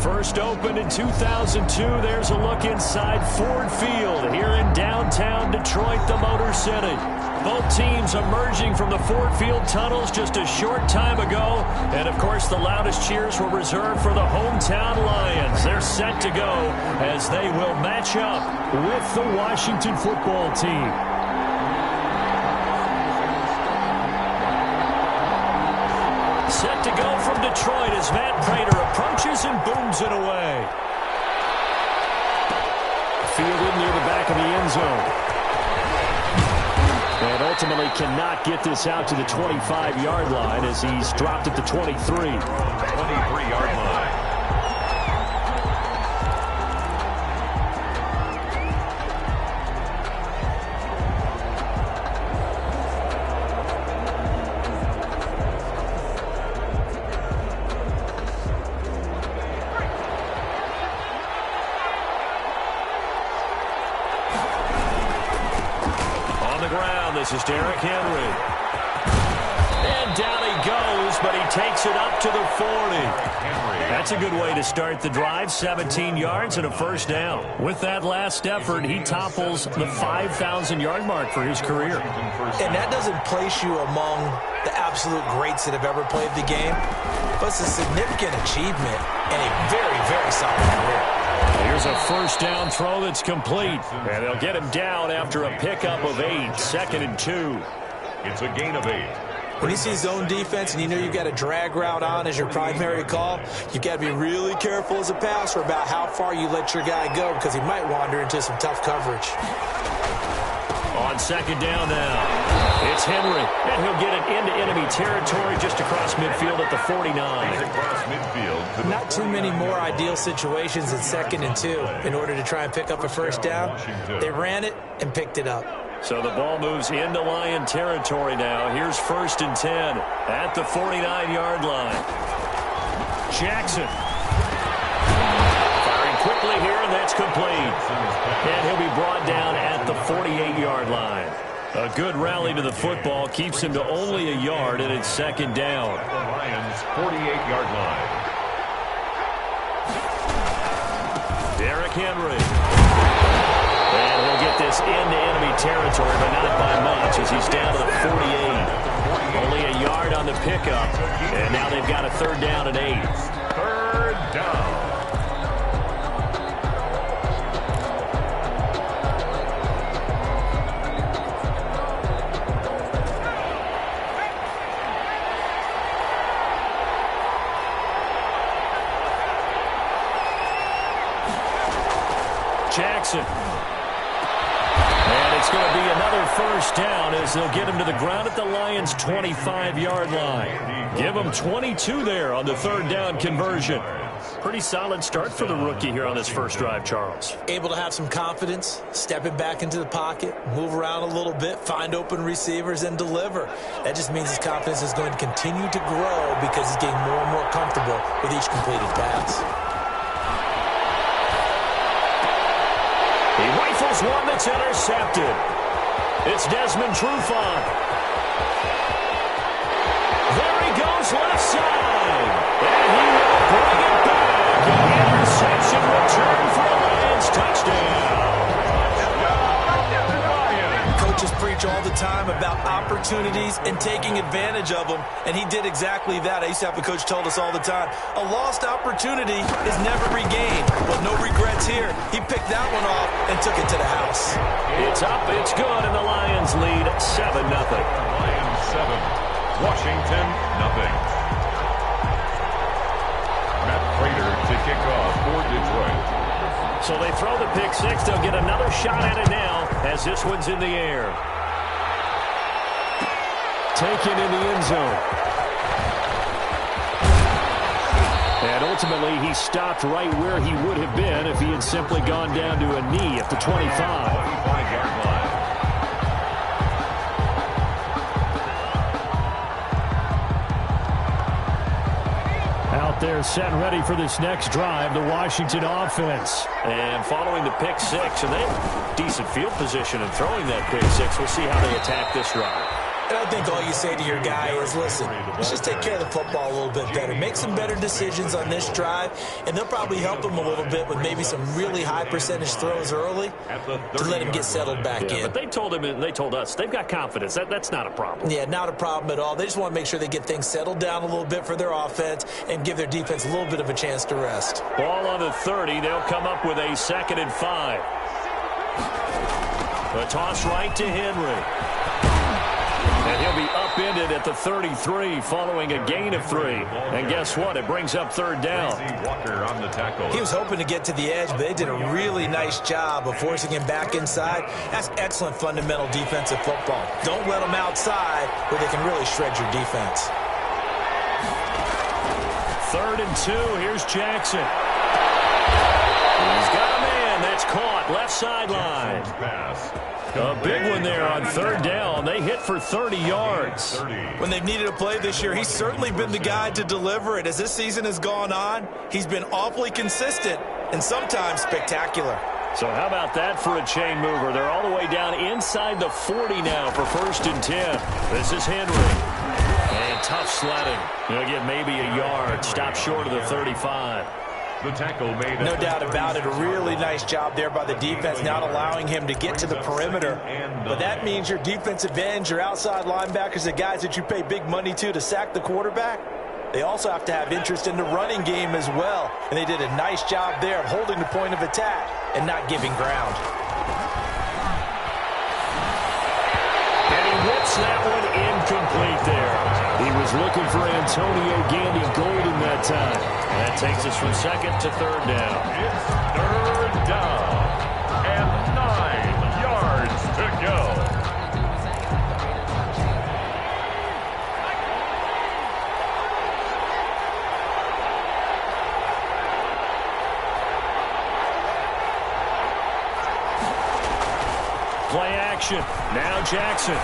First opened in 2002, there's a look inside Ford Field here in downtown Detroit, the Motor City. Both teams emerging from the Ford Field tunnels just a short time ago. And, of course, the loudest cheers were reserved for the hometown Lions. They're set to go as they will match up with the Washington football team. Set to go from Detroit as Matt Prater approaches and booms it away. Fielded near the back of the end zone. And ultimately cannot get this out to the 25-yard line as he's dropped at the 23. 23-yard line. This is Derrick Henry. And down he goes, but he takes it up to the 40. That's a good way to start the drive. 17 yards and a first down. With that last effort, he topples the 5,000-yard mark for his career. And that doesn't place you among the absolute greats that have ever played the game, but it's a significant achievement and a very, very solid career. Here's a first down throw that's complete. And they'll get him down after a pickup of 8. 2nd and 2. It's a gain of 8. When you see zone defense and you know you've got a drag route on as your primary call, you've got to be really careful as a passer about how far you let your guy go because he might wander into some tough coverage. On 2nd down now. It's Henry, and he'll get it into enemy territory just across midfield at the 49. Across midfield. Not too many more ideal situations at 2nd and 2 in order to try and pick up a first down. They ran it and picked it up. So the ball moves into Lion territory now. Here's 1st and 10 at the 49-yard line. Jackson. Firing quickly here, and that's complete. And he'll be brought down at the 48-yard line. A good rally to the football keeps him to only a yard, and it's 2nd down. The Lions' 48-yard line. Derrick Henry. And he'll get this into enemy territory, but not by much as he's down to the 48. Only a yard on the pickup, and now they've got a 3rd down and 8. 3rd down. Jackson. And it's going to be another first down as they'll get him to the ground at the Lions' 25-yard line. Give him 22 there on the 3rd down conversion. Pretty solid start for the rookie here on this first drive, Charles. Able to have some confidence, stepping back into the pocket, move around a little bit, find open receivers, and deliver. That just means his confidence is going to continue to grow because he's getting more and more comfortable with each completed pass. He rifles one that's intercepted. It's Desmond Trufant. There he goes left side. And he will bring it back. An interception return for a Lions touchdown. Coaches preach all the time about opportunities and taking advantage of them, and he did exactly that. I used to have a coach told us all the time, a lost opportunity is never regained. Well, no regrets here. He picked that one off and took it to the house. It's up, it's good, and the Lions lead 7-0. Lions 7, Washington 0. Matt Prater to kick off for Detroit. So they throw the pick six. They'll get another shot at it now as this one's in the air. Taken in the end zone. And ultimately, he stopped right where he would have been if he had simply gone down to a knee at the 25. 25-yard line. Out there set and ready for this next drive, the Washington offense. And following the pick six, and they have decent field position in throwing that pick six. We'll see how they attack this drive. And I think all you say to your guy is, listen, let's just take care of the football a little bit better. Make some better decisions on this drive, and they'll probably help him a little bit with maybe some really high percentage throws early to let him get settled back in. But they told him and they told us they've got confidence. That's not a problem. Yeah, not a problem at all. They just want to make sure they get things settled down a little bit for their offense and give their defense a little bit of a chance to rest. Ball on the 30. They'll come up with a 2nd and 5. A toss right to Henry. And he'll be upended at the 33 following a gain of 3. And guess what? It brings up 3rd down. Walker on the tackle. He was hoping to get to the edge, but they did a really nice job of forcing him back inside. That's excellent fundamental defensive football. Don't let them outside where they can really shred your defense. 3rd and 2. Here's Jackson. He's got a man. That's caught. Left sideline. A big one there on 3rd down. They hit for 30 yards. When they've needed a play this year, he's certainly been the guy to deliver it. As this season has gone on, he's been awfully consistent and sometimes spectacular. So how about that for a chain mover? They're all the way down inside the 40 now for 1st and 10. This is Henry. And tough sledding. He'll get maybe a yard. Stop short of the 35. The tackle made. No doubt about it. A really nice job there by the defense, not allowing him to get to the perimeter. But that means your defensive ends, your outside linebackers, the guys that you pay big money to sack the quarterback, they also have to have interest in the running game as well. And they did a nice job there of holding the point of attack and not giving ground. And he whips that one incomplete there. He was looking for Antonio Gandy Golden that time. That takes us from 2nd to 3rd down. It's 3rd down and 9 yards to go. Play action. Now Jackson.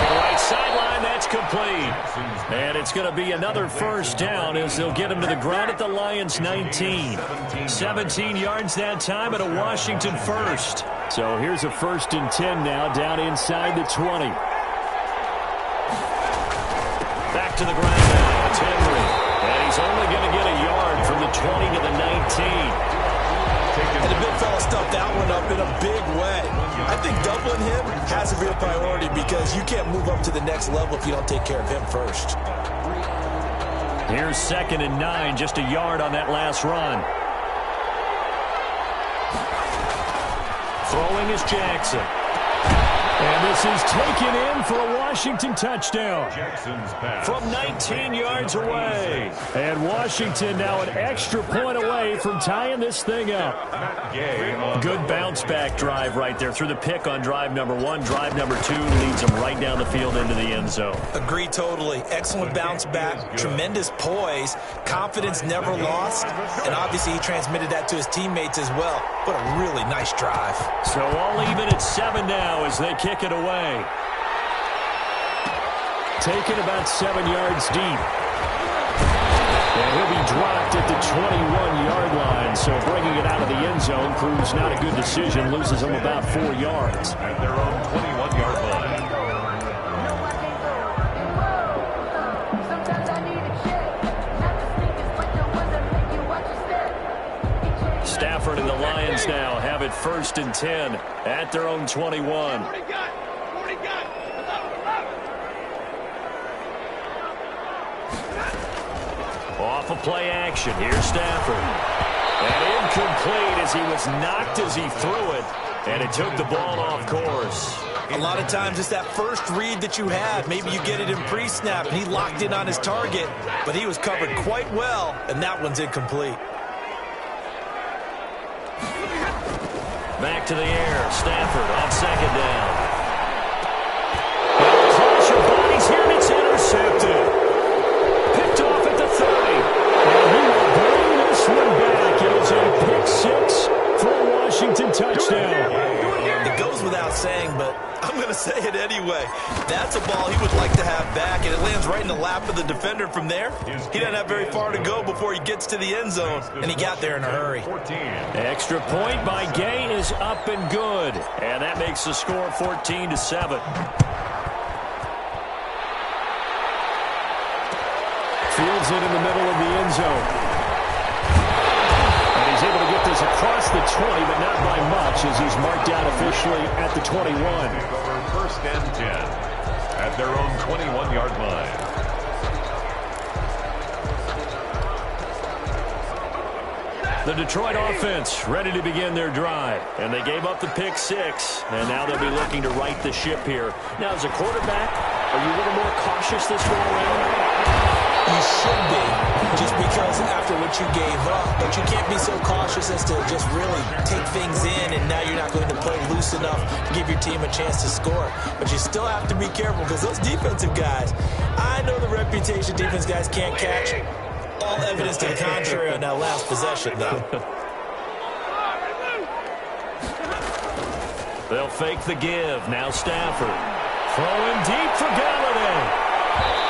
Right sideline, that's complete. And it's going to be another 1st down as they'll get him to the ground at the Lions' 19. 17 yards that time at a Washington 1st. So here's a 1st and 10 now down inside the 20. Back to the ground now. It's Henry. And he's only going to get a yard from the 20 to the 19. And the big fella stuffed that one up in a big way. I think doubling him has to be a priority because you can't move up to the next level if you don't take care of him first. Here's 2nd and 9, just a yard on that last run. Throwing is Jackson. And this is taken in for a Washington touchdown. Jackson's pass. From 19 yards away. And Washington now an extra point away from tying this thing up. Good bounce back drive right there through the pick on drive number 1. Drive number 2 leads them right down the field into the end zone. Agree totally. Excellent bounce back. Tremendous poise. Confidence never lost. And obviously he transmitted that to his teammates as well. What a really nice drive. So all even at 7 now as they kick it away. Taken about 7 yards deep. And he'll be dropped at the 21-yard line. So bringing it out of the end zone proves not a good decision. Loses them about 4 yards. At their own 21-yard line. Stafford and the Lions now have it 1st and 10 at their own 21. Off of play action. Here's Stafford. And incomplete as he was knocked as he threw it. And it took the ball off course. A lot of times it's that first read that you have. Maybe you get it in pre-snap and he locked in on his target. But he was covered quite well, and that one's incomplete. Back to the air. Stafford on 2nd down. Clash of bodies here, and it's intercepted. Picked off at the 30. And he will bring this one back. It is a pick 6 for a Washington touchdown. It goes without saying, but I'm going to say it anyway. That's a ball he would like to have back, and it lands right in the lap of the defender from there. He doesn't have very far to go before he gets to the end zone, and he got there in a hurry. Extra point by Gay is up and good, and that makes the score 14-7. Fields it in the middle of the end zone. And he's able to get this across the 20, but not by much, as he's marked down officially at the 21. First and 10 at their own 21-yard line. The Detroit offense ready to begin their drive. And they gave up the pick six. And now they'll be looking to right the ship here. Now, as a quarterback, are you a little more cautious this go around? You should be, just because after what you gave up. But you can't be so cautious as to just really take things in, and now you're not going to play loose enough to give your team a chance to score. But you still have to be careful, because those defensive guys, I know the reputation defense guys can't catch. All evidence to the contrary on that last possession, though. They'll fake the give. Now Stafford. Throwing deep for Galladay.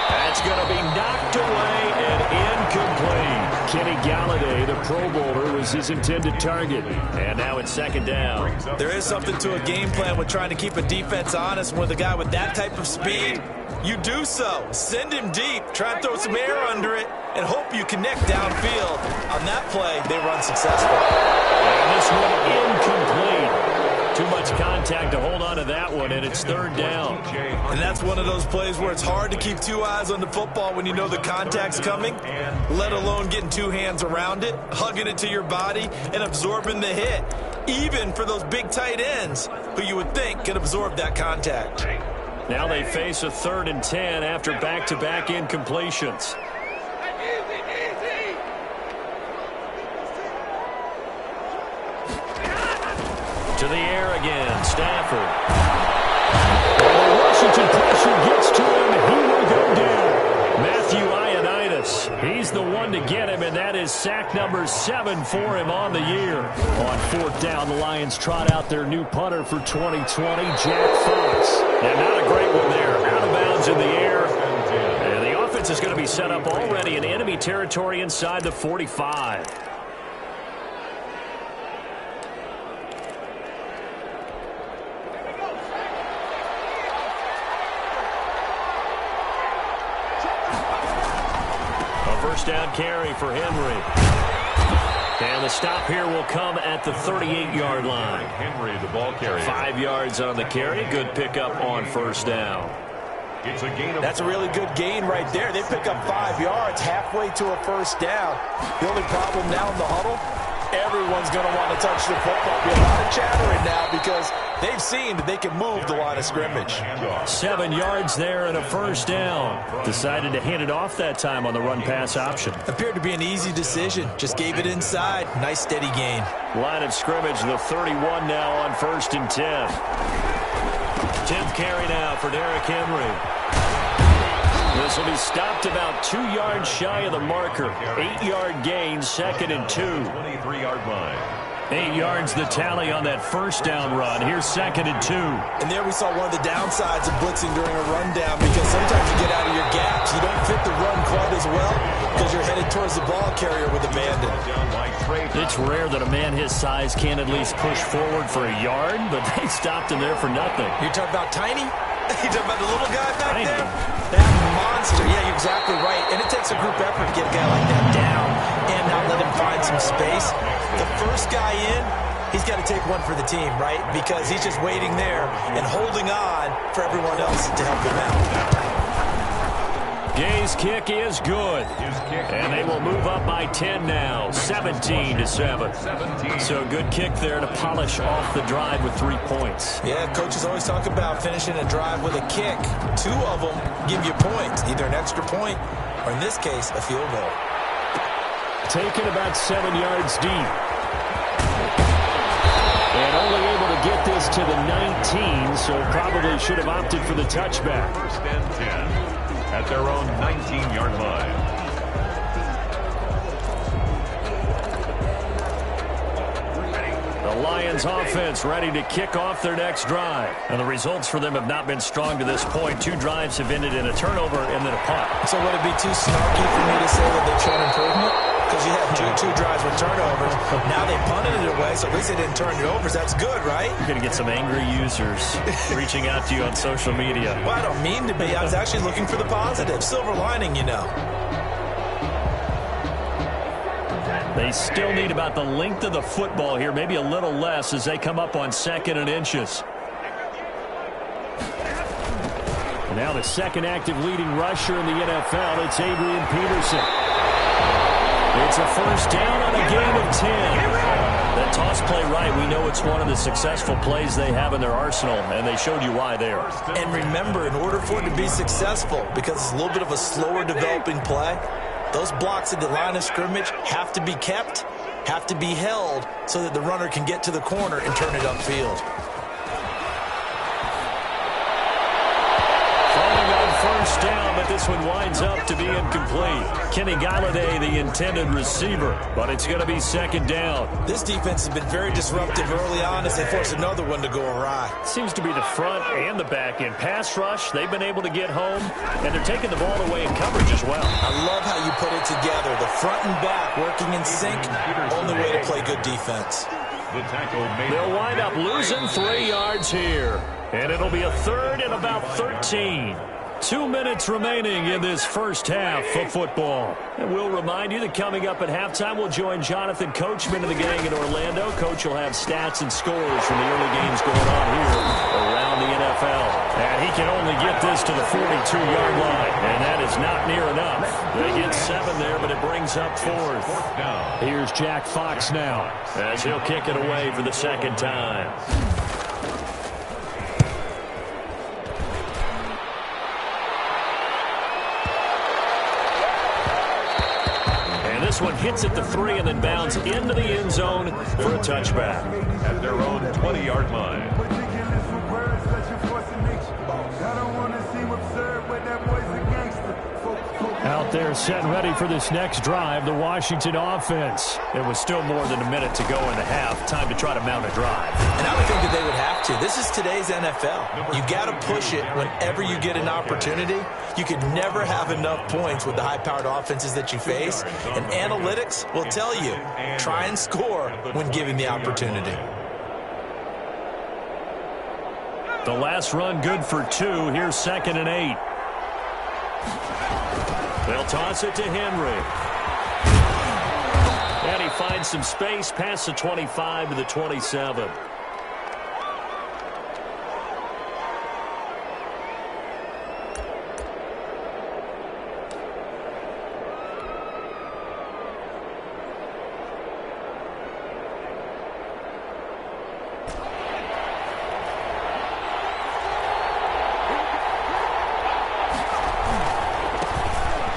That's going to be knocked away and incomplete. Kenny Galladay, the Pro Bowler, was his intended target. And now it's second down. There is something to a game plan with trying to keep a defense honest. With a guy with that type of speed, you do so. Send him deep. Try and throw some air under it and hope you connect downfield. On that play, they run successful. And this one incomplete. Too much contact to hold on to that one, and it's third down. And that's one of those plays where it's hard to keep two eyes on the football when you know the contact's coming, let alone getting two hands around it, hugging it to your body, and absorbing the hit, even for those big tight ends who you would think could absorb that contact. Now they face a 3rd and 10 after back-to-back incompletions. To the air again, Stafford. And the Washington pressure gets to him, and he will go down. Matthew Ioannidis, he's the one to get him, and that is sack number 7 for him on the year. On 4th down, the Lions trot out their new punter for 2020, Jack Fox. And not a great one there. Out of bounds in the air. And the offense is going to be set up already in enemy territory inside the 45. First down carry for Henry. And the stop here will come at the 38-yard line. Henry, the ball carrier. 5 yards on the carry. Good pickup on first down. It's a gain of That's a really good gain right there. They pick up 5 yards halfway to a first down. The only problem now in the huddle, everyone's going to want to touch the football. Be a lot of chattering now because they've seen that they can move the line of scrimmage. 7 yards there and a first down. Decided to hand it off that time on the run-pass option. Appeared to be an easy decision. Just gave it inside. Nice steady gain. Line of scrimmage, the 31 now on 1st and 10. 10th carry now for Derrick Henry. This will be stopped about 2 yards shy of the marker. 8-yard gain, 2nd and 2. 23-yard line. 8 yards the tally on that first down run. Here's 2nd and 2. And there we saw one of the downsides of blitzing during a rundown, because sometimes you get out of your gaps. You don't fit the run quite as well because you're headed towards the ball carrier with abandon. It's rare that a man his size can at least push forward for a yard, but they stopped him there for nothing. You're talking about Tiny? You talking about the little guy back Tiny. there? That monster. Yeah, you're exactly right. And it takes a group effort to get a guy like that down and not let him find some space. The first guy in, he's got to take one for the team, right? Because he's just waiting there and holding on for everyone else to help him out. Gay's kick is good. And they will move up by 10 now, 17-7. So good kick there to polish off the drive with 3 points. Yeah, coaches always talk about finishing a drive with a kick. 2 of them give you points, either an extra point or, in this case, a field goal. Taken about 7 yards deep. And only able to get this to the 19, so probably should have opted for the touchback. First and 10 at their own 19-yard line. The Lions offense ready to kick off their next drive. And the results for them have not been strong to this point. 2 drives have ended in a turnover and then a punt. So would it be too snarky for me to say that they've shown improvement? Because you had two drives with turnovers. Now they punted it away, so at least they didn't turn it over. That's good, right? You're going to get some angry users reaching out to you on social media. Well, I don't mean to be. I was actually looking for the positive. Silver lining, you know. They still need about the length of the football here, maybe a little less as they come up on 2nd and inches. And now the second active leading rusher in the NFL, it's Adrian Peterson. It's a first down on a gain of 10. That toss play right, we know it's one of the successful plays they have in their arsenal, and they showed you why there. And remember, in order for it to be successful, because it's a little bit of a slower developing play, those blocks at the line of scrimmage have to be kept, have to be held, so that the runner can get to the corner and turn it upfield. Falling on first down, but this one winds up to be incomplete. Kenny Galladay, the intended receiver, but it's going to be 2nd down. This defense has been very disruptive early on as they force another one to go awry. Seems to be the front and the back end. Pass rush, they've been able to get home, and they're taking the ball away in coverage as well. I love how you put it together. The front and back working in sync, only way to play good defense. They'll wind up losing 3 yards here, and it'll be a 3rd and about 13. 2 minutes remaining in this first half of football. And we'll remind you that coming up at halftime, we'll join Jonathan Coachman of the gang in Orlando. Coach will have stats and scores from the early games going on here around the NFL. And he can only get this to the 42-yard line, and that is not near enough. They get 7 there, but it brings up 4th. Here's Jack Fox now as he'll kick it away for the 2nd time. This one hits at the 3 and then bounds into the end zone for a touchback. At their own 20-yard line. Out there set and ready for this next drive, the Washington offense. It was still more than a minute to go in the half. Time to try to mount a drive. And I would think that they would have to. This is today's NFL. You got to push it whenever you get an opportunity. You could never have enough points with the high-powered offenses that you face. And analytics will tell you, try and score when given the opportunity. The last run good for 2. Here's 2nd and 8. They'll toss it to Henry. And he finds some space past the 25 to the 27.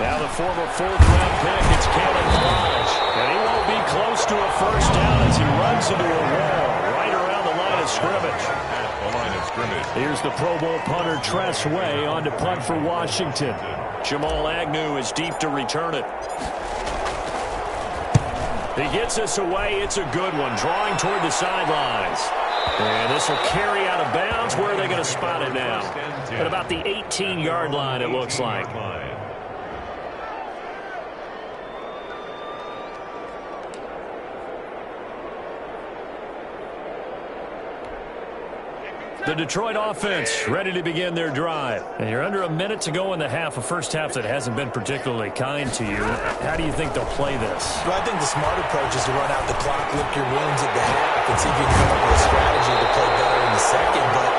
Now the former 4th-round pick, it's Caleb Lodge. And he won't be close to a first down as he runs into a wall right around the line of scrimmage. At the line of scrimmage. Here's the Pro Bowl punter, Tress Way, on to punt for Washington. Jamal Agnew is deep to return it. He gets this away. It's a good one, drawing toward the sidelines. And this will carry out of bounds. Where are they going to spot it now? At about the 18-yard line, it looks like. The Detroit offense ready to begin their drive. And you're under a minute to go in the half, a first half that hasn't been particularly kind to you. How do you think they'll play this? Well, I think the smart approach is to run out the clock, lick your wounds at the half, and see if you can come up with a strategy to play better in the second. But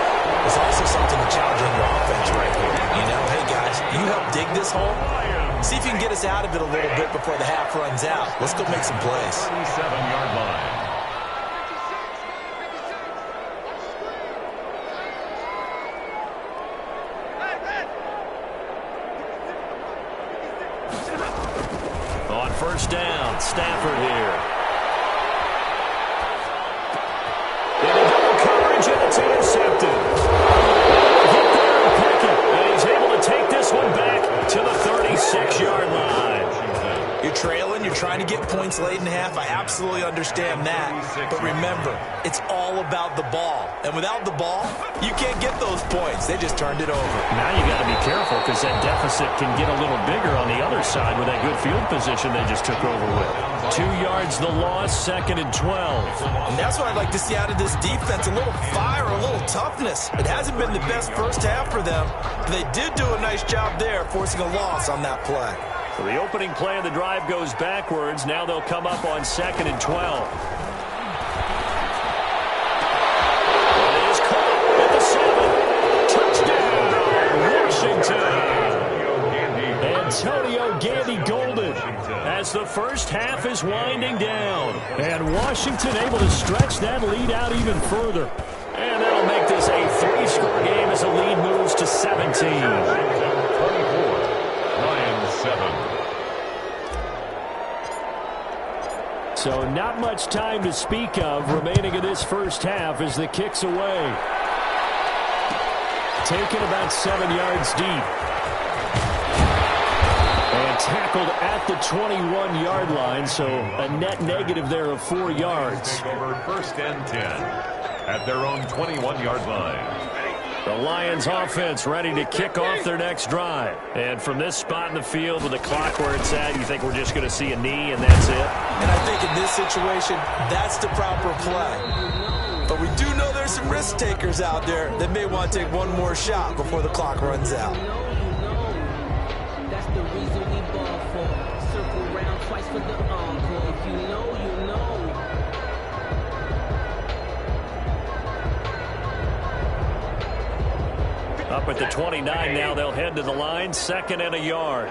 there's also something to challenge on your offense right here. You know, hey, guys, you help dig this hole. See if you can get us out of it a little bit before the half runs out. Let's go make some plays. 37-yard line. On first down, Stafford here. Into double coverage, and it's intercepted. Hit there and pick it, and he's able to take this one back to the 36-yard line. You're you're trailing, you're trying to get points late in half. I absolutely understand that. But remember, it's all about the ball. And without the ball, you can't get those points. They just turned it over. Now you got to be careful because that deficit can get a little bigger on the other side with that good field position they just took over with. 2 yards the loss, 2nd and 12. And that's what I'd like to see out of this defense, a little fire, a little toughness. It hasn't been the best first half for them. But they did do a nice job there, forcing a loss on that play. So the opening play of the drive goes backwards. Now they'll come up on 2nd and 12. It is caught at the 7. Touchdown, Washington. Antonio Gandy Golden as the first half is winding down. And Washington able to stretch that lead out even further. And that'll make this a 3-score game as the lead moves to 17. So not much time to speak of remaining in this first half as the kick's away. Taken about 7 yards deep. And tackled at the 21-yard line, so a net negative there of 4 yards. Take over 1st and 10 at their own 21-yard line. The Lions offense ready to kick off their next drive. And from this spot in the field with the clock where it's at, you think we're just going to see a knee and that's it? And I think in this situation, that's the proper play. But we do know there's some risk takers out there that may want to take one more shot before the clock runs out. That's the reason we ball for. Circle round twice for the encore. If you know, you know. Up at the 29 now, they'll head to the line, 2nd and a yard.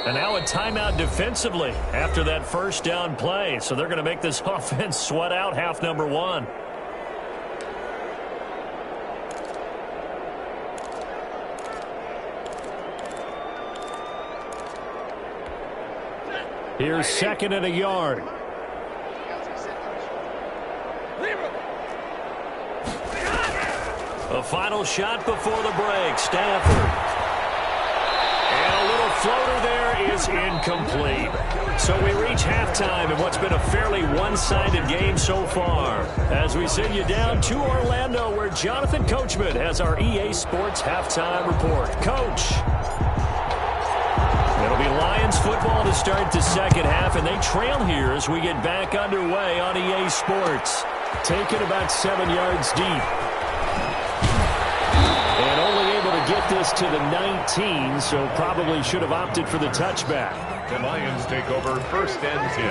And now a timeout defensively after that first down play. So they're going to make this offense sweat out half number 1. Here's 2nd and a yard. A final shot before the break. Stafford. And a little floater there is incomplete. So we reach halftime in what's been a fairly one-sided game so far. As we send you down to Orlando, where Jonathan Coachman has our EA Sports halftime report. Coach. It'll be Lions football to start the second half, and they trail here as we get back underway on EA Sports. Taken about 7 yards deep. And only able to get this to the 19, so probably should have opted for the touchback. The Lions take over 1st and 10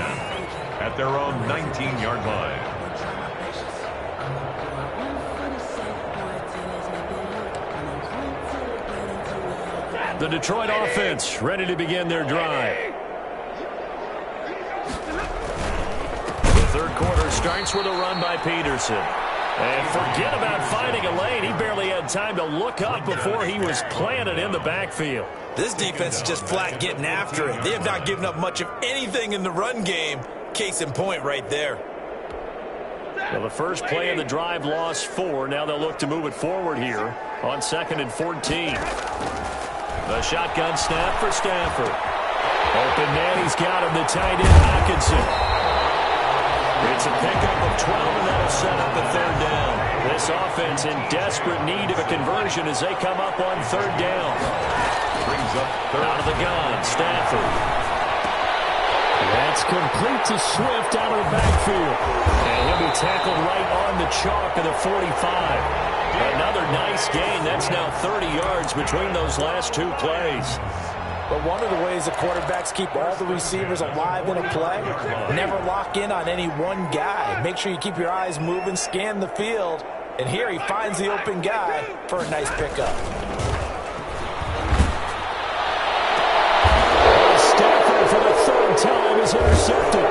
at their own 19-yard line. The Detroit offense ready to begin their drive. The third quarter starts with a run by Peterson. And forget about finding a lane. He barely had time to look up before he was planted in the backfield. This defense is just flat getting after it. They have not given up much of anything in the run game. Case in point right there. Well, the first play of the drive lost 4. Now they'll look to move it forward here on 2nd and 14. The shotgun snap for Stafford. Open man, he's got him, the tight end, Hockenson. It's a pickup of 12, and that'll set up a 3rd down. This offense in desperate need of a conversion as they come up on 3rd down. Brings up 3rd. Out of the gun, Stafford. That's complete to Swift out of the backfield. And he'll be tackled right on the chalk of the 45. Another nice gain. That's now 30 yards between those last 2 plays. But one of the ways the quarterbacks keep all the receivers alive in a play, never lock in on any one guy. Make sure you keep your eyes moving, scan the field, and here he finds the open guy for a nice pickup. Stafford for the 3rd time is intercepted.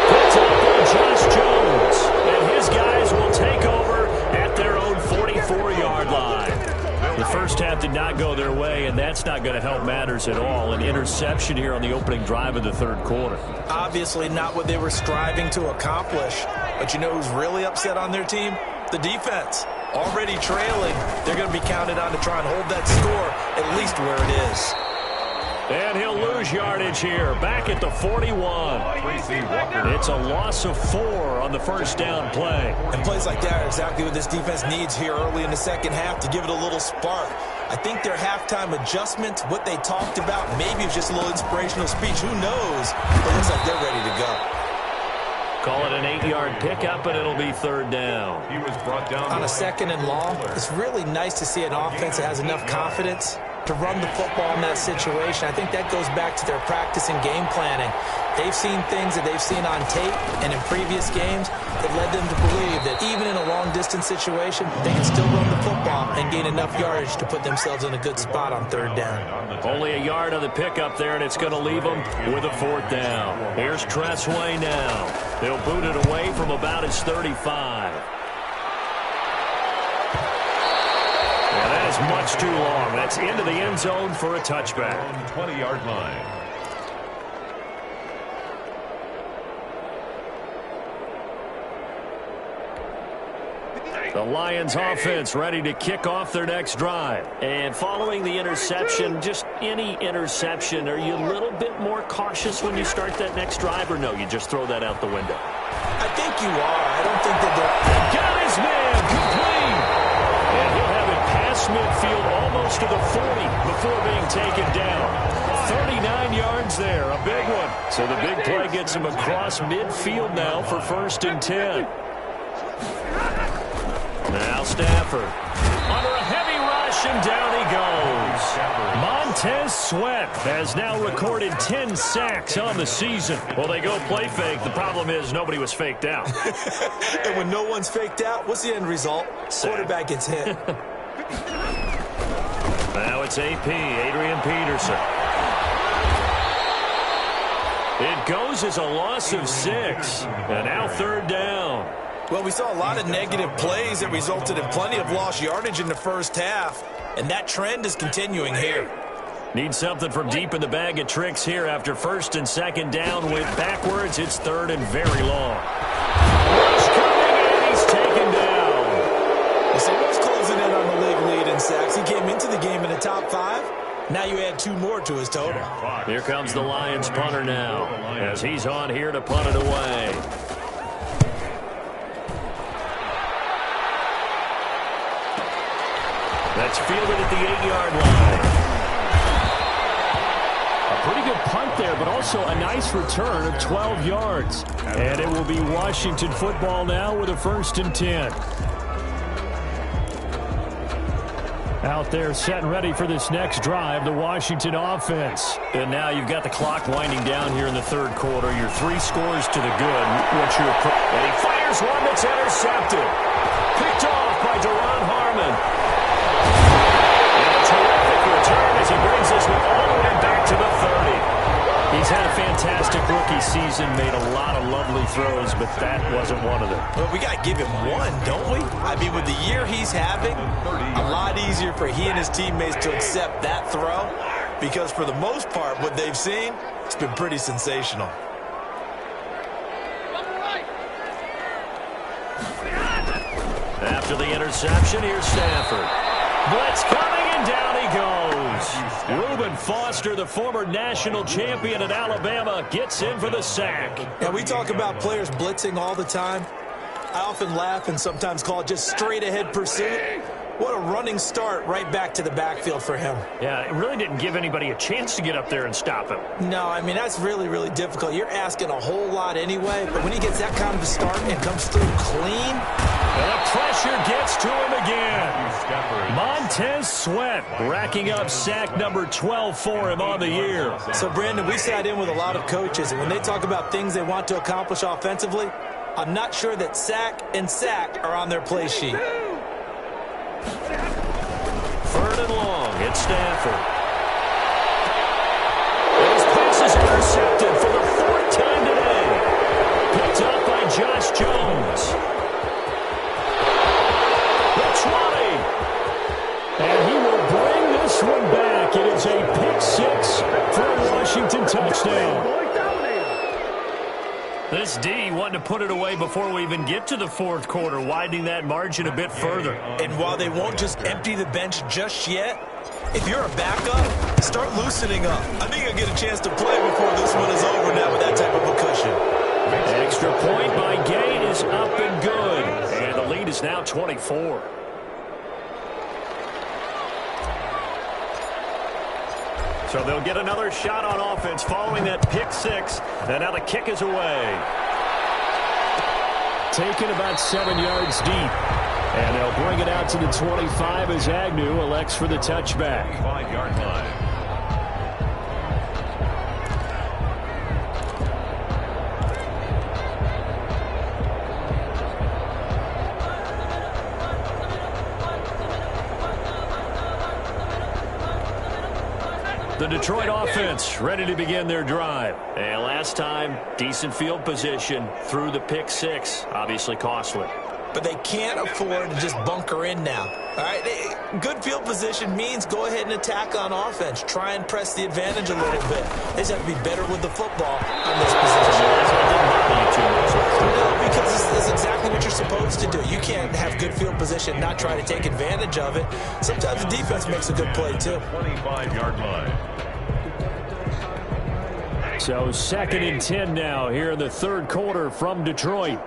Picked up by Josh Jones, and his guys will take over at their own 44-yard line. The first half did not go their way, and that's not going to help matters at all. An interception here on the opening drive of the 3rd quarter. Obviously not what they were striving to accomplish. But you know who's really upset on their team? The defense. Already trailing, they're going to be counted on to try and hold that score at least where it is. And he'll lose yardage here, back at the 41. It's a loss of 4 on the first down play. And plays like that are exactly what this defense needs here early in the second half to give it a little spark. I think their halftime adjustments, what they talked about, maybe it was just a little inspirational speech. Who knows? But it looks like they're ready to go. Call it an 8-yard pickup, and it'll be third down. He was brought down on a second and long. It's really nice to see an offense that has enough confidence to run the football in that situation. I think that goes back to their practice and game planning. They've seen things that they've seen on tape and in previous games that led them to believe that even in a long-distance situation, they can still run the football and gain enough yardage to put themselves in a good spot on third down. Only a yard on the pickup there, and it's going to leave them with a fourth down. Here's Tressway now. They'll boot it away from about his 35. And that is much too long. That's into the end zone for a touchback. 20-yard line. The Lions offense ready to kick off their next drive. And following the interception, just any interception, are you a little bit more cautious when you start that next drive, or no, you just throw that out the window? I think you are. I don't think that they're... Got his man, complete! And he'll have it past midfield almost to the 40 before being taken down. 39 yards there, a big one. So the big play gets him across midfield now for 1st and 10. Now Stafford under a heavy rush, and down he goes. Montez Sweat has now recorded 10 sacks on the season. Well, they go play fake. The problem is nobody was faked out. And when no one's faked out, what's the end result? Quarterback gets hit. Now it's AP, Adrian Peterson. It goes as a loss of 6. And now third down. Well, we saw a lot of negative plays that resulted in plenty of lost yardage in the first half, and that trend is continuing here. Need something from deep in the bag of tricks here after 1st and 2nd down. Went backwards. It's 3rd and very long. Rush coming, and he's taken down. Well, so what's closing in on the league lead in sacks? He came into the game in the top 5. Now you add 2 more to his total. Here comes the Lions punter now, as he's on here to punt it away. That's fielded at the 8-yard line. A pretty good punt there, but also a nice return of 12 yards. And it will be Washington football now with a 1st and 10. Out there set and ready for this next drive, the Washington offense. And now you've got the clock winding down here in the 3rd quarter. Your 3 scores to the good. What's your and he fires one that's intercepted. Picked off by Deron Harmon. Terrific return as he brings this one all the way back to the 30. He's had a fantastic rookie season, made a lot of lovely throws, but that wasn't one of them. Well, we got to give him one, don't we? I mean, with the year he's having, a lot easier for he and his teammates to accept that throw, because for the most part, what they've seen, it's been pretty sensational. After the interception, here's Stafford. Blitz coming, and down he goes. Reuben Foster, the former national champion at Alabama, gets in for the sack. And we talk about players blitzing all the time. I often laugh and sometimes call it just straight-ahead pursuit. What a running start right back to the backfield for him. Yeah, it really didn't give anybody a chance to get up there and stop him. No, I mean, that's really, really difficult. You're asking a whole lot anyway, but when he gets that kind of a start and comes through clean... And the pressure gets to him again. Montez Sweat racking up sack number 12 for him on the year. So, Brandon, we sat in with a lot of coaches, and when they talk about things they want to accomplish offensively, I'm not sure that sack and sack are on their play sheet. 3rd and long, it's Stafford. His pass is intercepted for the 4th time today. Picked up by Josh Jones. The 20. And he will bring this one back. It is a pick 6 for a Washington touchdown. This D wanting to put it away before we even get to the fourth quarter, widening that margin a bit further. And while they won't just empty the bench just yet, if you're a backup, start loosening up. I think you'll get a chance to play before this one is over now with that type of a cushion. Extra point by Gain is up and good. And the lead is now 24. So they'll get another shot on offense following that pick six. And now the kick is away. Taken about 7 yards deep. And they'll bring it out to the 25 as Agnew elects for the touchback. 5-yard line. The Detroit offense ready to begin their drive. And last time, decent field position through the pick six. Obviously costly. But they can't afford to just bunker in now. All right, good field position means go ahead and attack on offense. Try and press the advantage a little bit. They just have to be better with the football on this position. No, because this is exactly what you're supposed to do. You can't have good field position, not try to take advantage of it. Sometimes the defense makes a good play, too. 25-yard line. So 2nd and 10 now here in the third quarter from Detroit.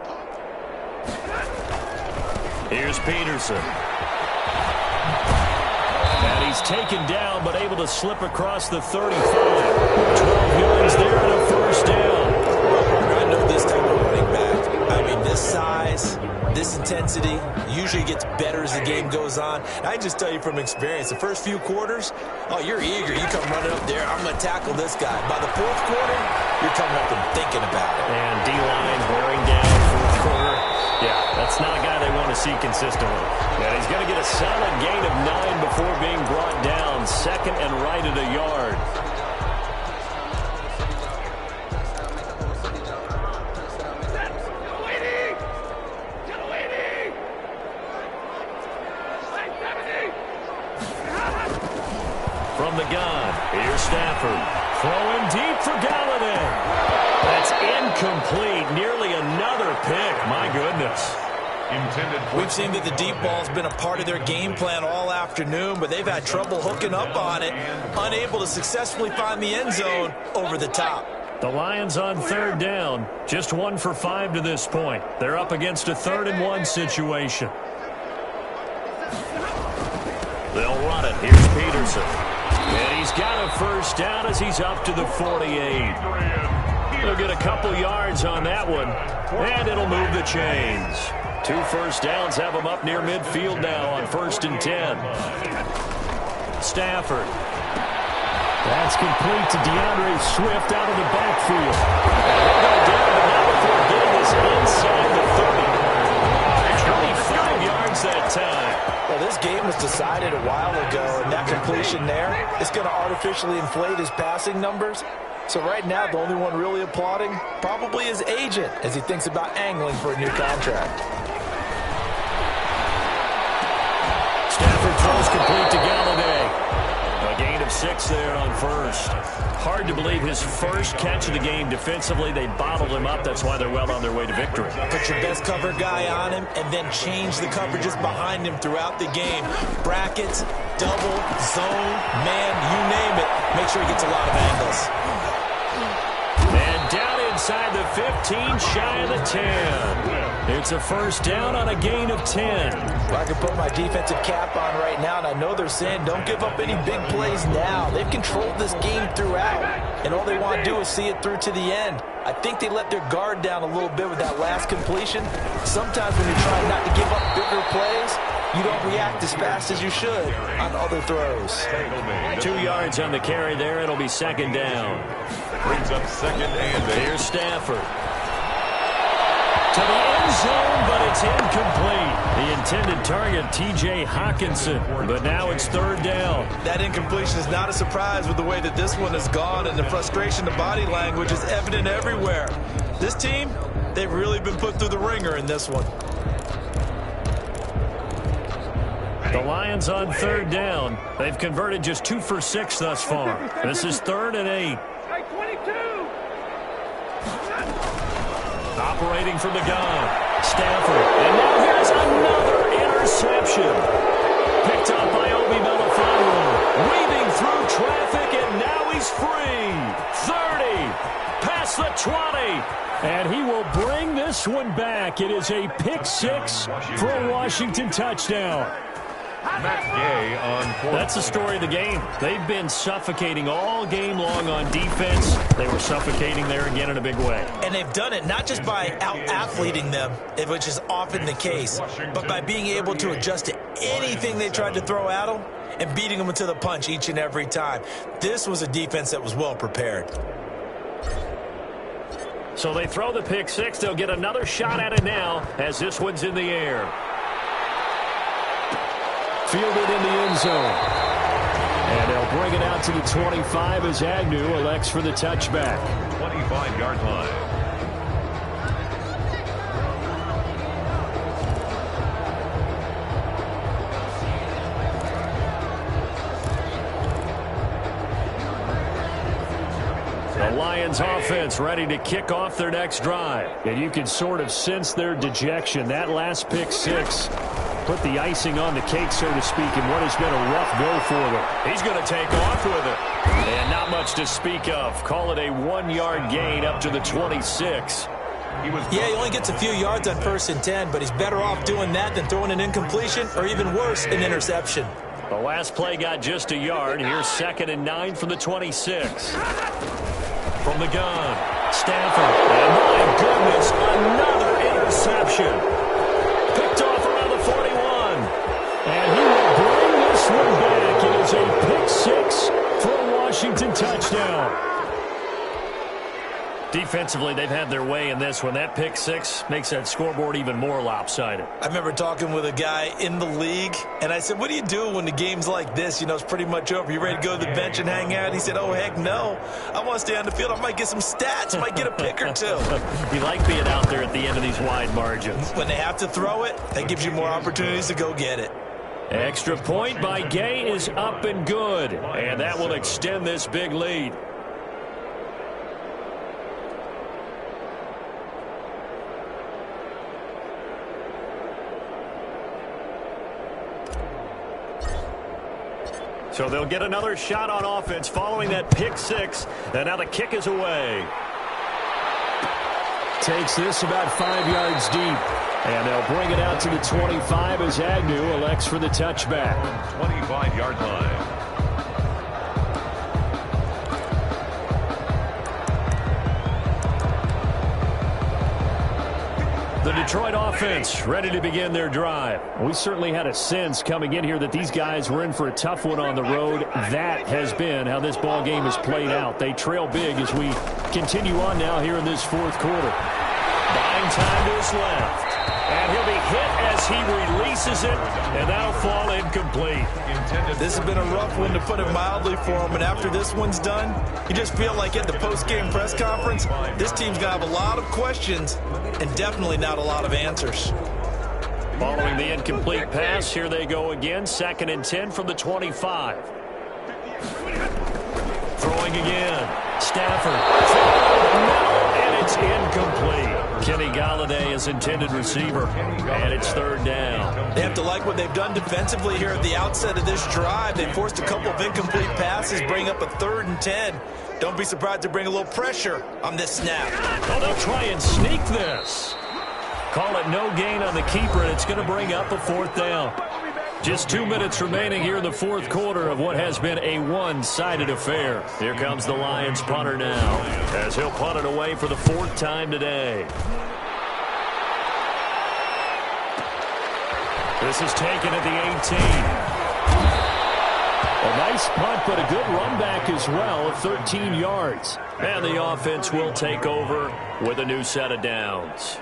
Here's Peterson. And he's taken down, but able to slip across the 35. 12 yards there and a first down. I know this type of running back. I mean, this size, this intensity usually gets better as the game goes on. And I just tell you from experience, the first few quarters, oh, you're eager. You come running up there, I'm going to tackle this guy. By the fourth quarter, you're coming up and thinking about it. And D-line wearing down fourth quarter. Yeah, that's not a guy they want to see consistently. And he's going to get a solid gain of 9 before being brought down. 2nd and right at a yard. From the gun, here's Stafford. Throwing deep for Galladay. That's incomplete. Nearly another pick. My goodness. We've seen that the deep ball's been a part of their game plan all afternoon, but they've had trouble hooking up on it, unable to successfully find the end zone over the top. The Lions on 3rd down, just 1 for 5 to this point. They're up against a 3rd and 1 situation. They'll run it. Here's Peterson. And he's got a first down as he's up to the 48. They'll get a couple yards on that one, and it'll move the chains. 2 first downs have them up near midfield now on 1st and 10. Stafford. That's complete to DeAndre Swift out of the backfield. And he'll go down, but not before getting us inside the 30. 25 yards that time. Well, this game was decided a while ago, and that completion there is going to artificially inflate his passing numbers. So right now, the only one really applauding probably his agent as he thinks about angling for a new contract. Stafford throws complete to Galladay. A gain of 6 there on first. Hard to believe his first catch of the game defensively. They bottled him up. That's why they're well on their way to victory. Put your best cover guy on him and then change the coverages behind him throughout the game. Brackets, double, zone, man, you name it. Make sure he gets a lot of angles. And down inside the 15, shy of the 10. It's a first down on a gain of 10. I can put my defensive cap on right now, and I know they're saying don't give up any big plays now. They've controlled this game throughout, and all they want to do is see it through to the end. I think they let their guard down a little bit with that last completion. Sometimes when you're trying not to give up bigger plays, you don't react as fast as you should on other throws. 2 yards on the carry there. It'll be 2nd down. Brings up 2nd and 8. Here's Stafford. To the end zone, but it's incomplete. The intended target, T.J. Hawkinson, but now it's 3rd down. That incompletion is not a surprise with the way that this one has gone, and the frustration, the body language is evident everywhere. This team, they've really been put through the ringer in this one. The Lions on 3rd down. They've converted just 2 for 6 thus far. This is 3rd and 8. Operating from the gun. Stafford. And now here's another interception. Picked up by Obi Melifonwu. Weaving through traffic, and now he's free. 30. Past the 20. And he will bring this one back. It is a pick six for a Washington touchdown. Matt Gay on fourth. That's the story of the game. They've been suffocating all game long on defense. They were suffocating there again in a big way. And they've done it not just by out-athleting them, which is often the case, but by being able to adjust to anything they tried to throw at them and beating them to the punch each and every time. This was a defense that was well prepared. So they throw the pick six. They'll get another shot at it now as this one's in the air. Fielded in the end zone. And they'll bring it out to the 25 as Agnew elects for the touchback. 25-yard line. The Lions offense ready to kick off their next drive. And you can sort of sense their dejection. That last pick six put the icing on the cake, so to speak, in what has been a rough go for them. He's going to take off with it. And not much to speak of. Call it a 1-yard gain up to the 26. Yeah, he only gets a few yards on 1st and 10, but he's better off doing that than throwing an incompletion or even worse, an interception. The last play got just a yard. Here's 2nd and 9 from the 26. From the gun, Stafford. And my goodness, another interception. Picked off around the 41. And he will bring this one back. It is a pick six for a Washington touchdown. Defensively, they've had their way in this one. That pick six makes that scoreboard even more lopsided. I remember talking with a guy in the league, and I said, what do you do when the game's like this? You know, it's pretty much over. You ready to go to the bench and hang out? He said, oh, heck no. I want to stay on the field. I might get some stats. I might get a pick or two. You like being out there at the end of these wide margins. When they have to throw it, that gives you more opportunities to go get it. Extra point by Gay is up and good. And that will extend this big lead. So they'll get another shot on offense following that pick six. And now the kick is away. Takes this about 5 yards deep. And they'll bring it out to the 25 as Agnew elects for the touchback. 25-yard line. The Detroit offense ready to begin their drive. We certainly had a sense coming in here that these guys were in for a tough one on the road. That has been how this ball game has played out. They trail big as we continue on now here in this fourth quarter. Buying time to his left. And he'll be hit as he releases it, and that'll fall incomplete. This has been a rough one, to put it mildly, for him. And after this one's done, you just feel like at the post-game press conference, this team's going to have a lot of questions and definitely not a lot of answers. Following the incomplete pass, here they go again. 2nd and 10 from the 25. Throwing again. Stafford. And it's incomplete. Kenny Galladay is intended receiver, and it's 3rd down. They have to like what they've done defensively here at the outset of this drive. They forced a couple of incomplete passes, bring up a 3rd and 10. Don't be surprised to bring a little pressure on this snap. Oh, they'll try and sneak this. Call it no gain on the keeper, and it's going to bring up a 4th down. Just 2 minutes remaining here in the fourth quarter of what has been a one-sided affair. Here comes the Lions punter now, as he'll punt it away for the 4th time today. This is taken at the 18. A nice punt, but a good run back as well of 13 yards. And the offense will take over with a new set of downs.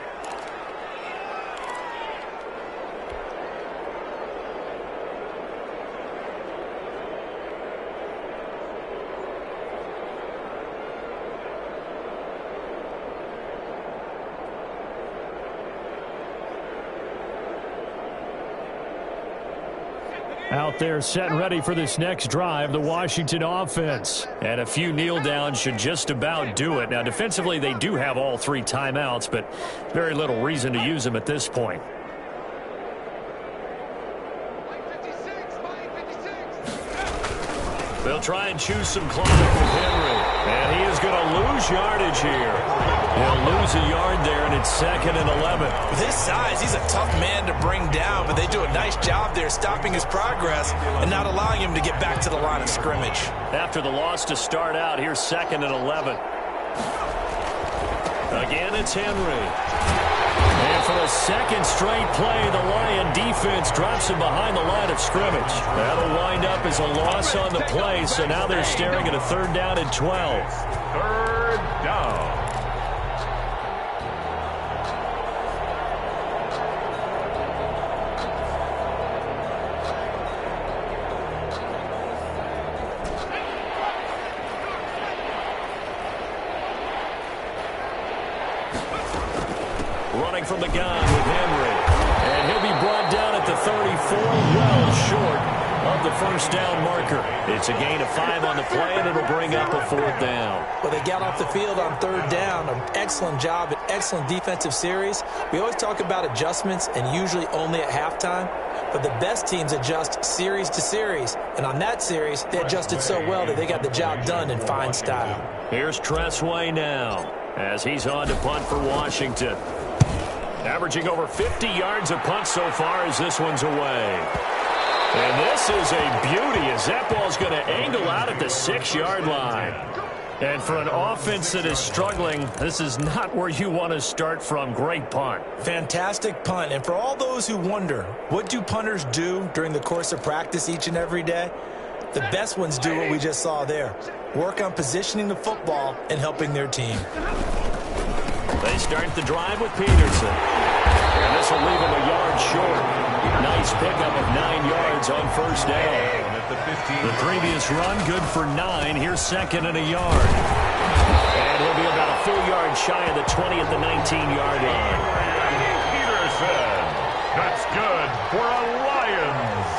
Out there set and ready for this next drive, the Washington offense. And a few kneel downs should just about do it. Now, defensively, they do have all 3 timeouts, but very little reason to use them at this point. They'll try and choose some clock with Henry. And he is going to lose yardage here. He'll lose a yard there, and it's 2nd and 11. With his size, he's a tough man to bring down, but they do a nice job there stopping his progress and not allowing him to get back to the line of scrimmage. After the loss to start out, here's 2nd and 11. Again, it's Henry. And for the second straight play, the Lion defense drops him behind the line of scrimmage. That'll wind up as a loss on the play, so now they're staring at a 3rd down and 12. 3rd down. Running from the gun with Henry. And he'll be brought down at the 34, well short of the 1st down marker. It's a gain of 5 on the play, and it'll bring up a 4th down. Well, they got off the field on 3rd down. An excellent job, an excellent defensive series. We always talk about adjustments, and usually only at halftime. But the best teams adjust series to series. And on that series, they adjusted so well that they got the job done in fine style. Here's Tressway now as he's on to punt for Washington. Averaging over 50 yards a punt so far as this one's away. And this is a beauty as that ball's going to angle out at the 6-yard line. And for an offense that is struggling, this is not where you want to start from. Great punt. Fantastic punt. And for all those who wonder, what do punters do during the course of practice each and every day? The best ones do what we just saw there. Work on positioning the football and helping their team. They start the drive with Peterson. And this will leave him a yard short. Nice pickup of 9 yards on 1st down. The previous run good for 9. Here's 2nd and a yard. And he'll be about a full yard shy of the 20 at the 19-yard line. Peterson. That's good for a Lions.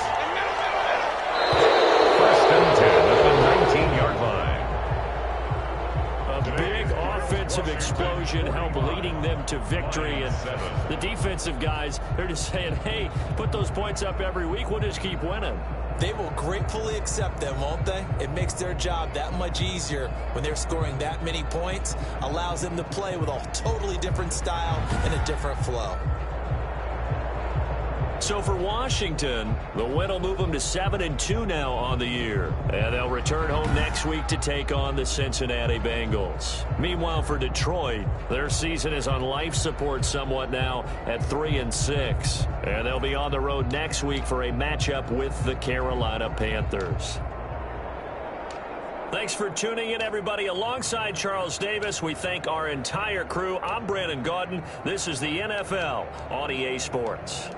1st and 10 at the 19-yard line. A big offensive explosion helped leading them to victory. And the defensive guys, they're just saying, hey, put those points up every week. We'll just keep winning. They will gratefully accept them, won't they? It makes their job that much easier when they're scoring that many points. Allows them to play with a totally different style and a different flow. So for Washington, the win will move them to 7-2 now on the year. And they'll return home next week to take on the Cincinnati Bengals. Meanwhile, for Detroit, their season is on life support somewhat now at 3-6. And they'll be on the road next week for a matchup with the Carolina Panthers. Thanks for tuning in, everybody. Alongside Charles Davis, we thank our entire crew. I'm Brandon Gaudin. This is the NFL on EA Sports.